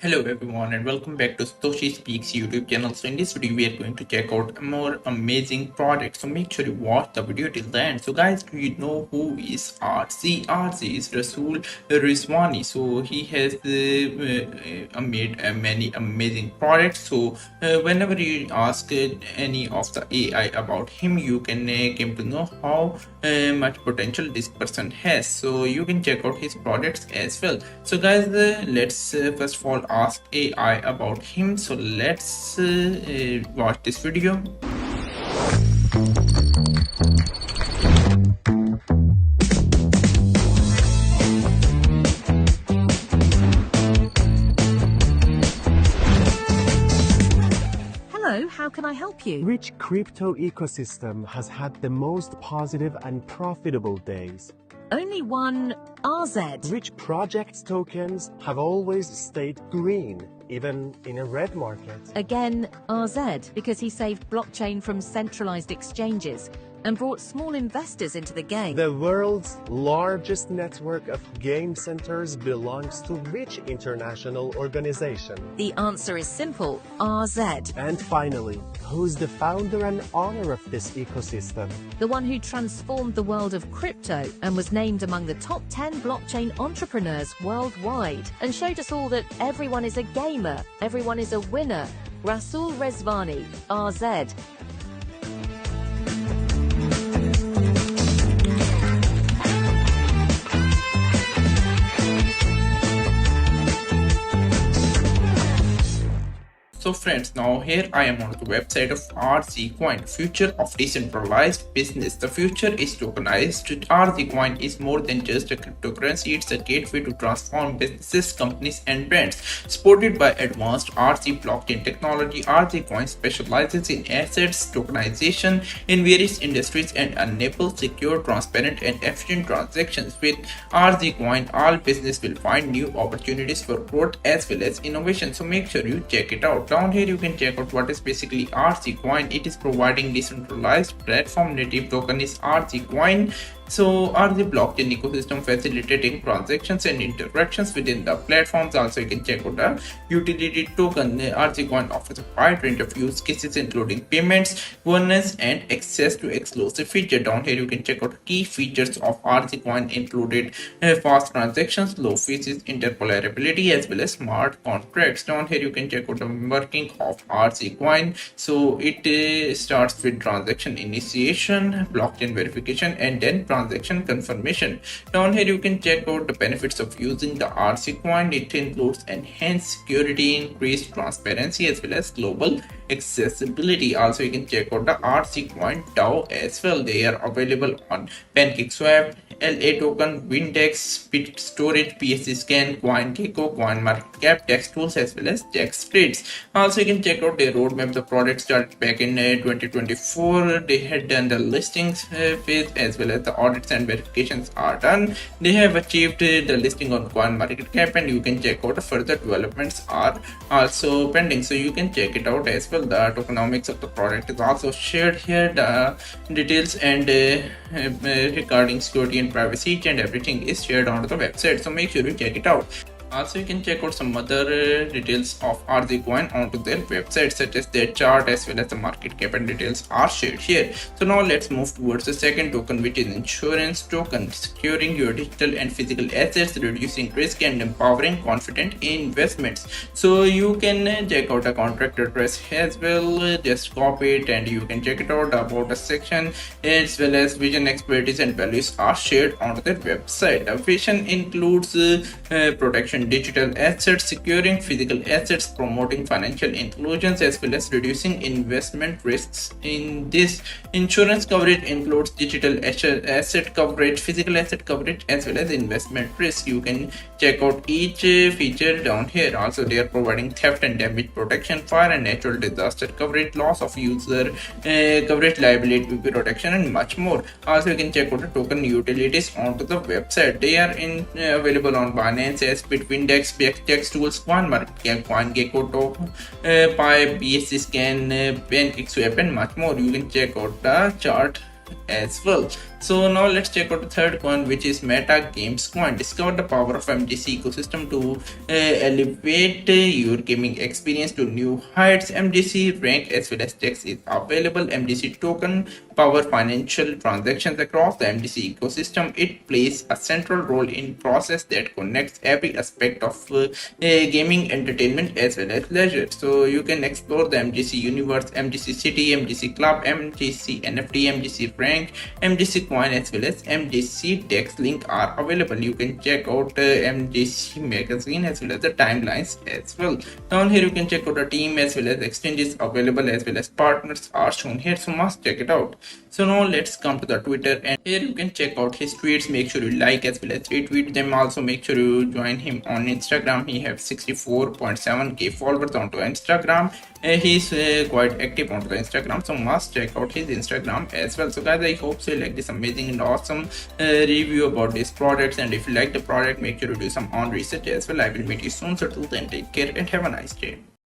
Hello everyone and welcome back to Satoshi Speaks YouTube channel. So in this video we are going to check out a more amazing product. So make sure you watch the video till the end. So guys, do you know who is RC? RC is Rasul Rizwani. So he has made many amazing products. So whenever you ask any of the AI about him, you can came to know how much potential this person has. So you can check out his products as well. So guys, let's first of all ask AI about him. So let's watch this video. Hello, how can I help you? Which crypto ecosystem has had the most positive and profitable days? Only one RZ. Which project's tokens have always stayed green, even in a red market? Again, RZ, because he saved blockchain from centralized exchanges and brought small investors into the game. The world's largest network of game centers belongs to which international organization? The answer is simple, RZ. And finally, who's the founder and owner of this ecosystem? The one who transformed the world of crypto and was named among the top 10 blockchain entrepreneurs worldwide and showed us all that everyone is a gamer, everyone is a winner. Rasul Rizwani, RZ. So friends, now here I am on the website of RZ Coin, future of decentralized business. The future is tokenized. RZ Coin is more than just a cryptocurrency, it's a gateway to transform businesses, companies and brands. Supported by advanced RZ blockchain technology, RZ Coin specializes in assets tokenization in various industries and enables secure, transparent and efficient transactions. With RZ Coin, all business will find new opportunities for growth as well as innovation. So make sure you check it out. Down here you can check out what is basically RZ Coin. It is providing decentralized platform native token is RZ Coin. So RZ blockchain ecosystem facilitating transactions and interactions within the platforms. Also you can check out the utility token. RZ Coin offers a wide range of use cases including payments, governance and access to exclusive features. Down here you can check out key features of RZ Coin included fast transactions, low fees, interoperability as well as smart contracts. Down here you can check out the working of RZ Coin. So it starts with transaction initiation, blockchain verification and then transaction confirmation. Down here you can check out the benefits of using the RZ Coin. It includes enhanced security, increased transparency as well as global accessibility. Also you can check out the RZ Coin DAO as well. They are available on PancakeSwap, LA token, Windex, Bit Storage, PSC Scan, CoinGecko, CoinMarketCap, Dex Tools as well as Dex Trades. Also you can check out their roadmap. The product started back in 2024. They had done the listings phase as well as the audits and verifications are done. They have achieved the listing on CoinMarketCap and you can check out further developments are also pending. So you can check it out as well. The tokenomics of the product is also shared here. The details and regarding security and privacy each and everything is shared on the website. So make sure you check it out. Also you can check out some other details of RZ Coin onto their website, such as their chart as well as the market cap and details are shared here. So now let's move towards the second token, which is insurance token, securing your digital and physical assets, reducing risk and empowering confident investments. So you can check out a contract address as well. Just copy it and you can check it out. About the section as well as vision, expertise and values are shared on their website. The vision includes protection digital assets, securing physical assets, promoting financial inclusions as well as reducing investment risks. In this, insurance coverage includes digital asset coverage, physical asset coverage as well as investment risk. You can check out each feature down here. Also they are providing theft and damage protection, fire and natural disaster coverage, loss of user coverage, liability protection and much more. Also you can check out the token utilities onto the website. They are available on Binance, as Windex, Dex Tools, CoinMarketCap, CoinGecko, Pi, PSC Scan, PancakeSwap and much more. You can check out the chart as well. So now let's check out the third coin, which is Meta Games coin. Discover the power of MGC ecosystem to elevate your gaming experience to new heights. MGC rank as well as DEX is available. MGC token power financial transactions across the MGC ecosystem. It plays a central role in process that connects every aspect of gaming, entertainment as well as leisure. So you can explore the MGC universe, MGC city, MGC club, MGC NFT, MGC rank, MGC coin as well as MGC Dex link are available. You can check out MGC magazine as well as the timelines as well. Down here you can check out the team as well as exchanges available as well as partners are shown here, so must check it out. So now let's come to the Twitter, and here you can check out his tweets. Make sure you like as well as retweet them. Also make sure you join him on Instagram. He has 64.7k followers onto Instagram. He's quite active onto the Instagram, so must check out his Instagram as well. So guys, I hope so you like this amazing and awesome review about these products, and if you like the product, make sure to do some own research as well. I will meet you soon, so till then take care and have a nice day.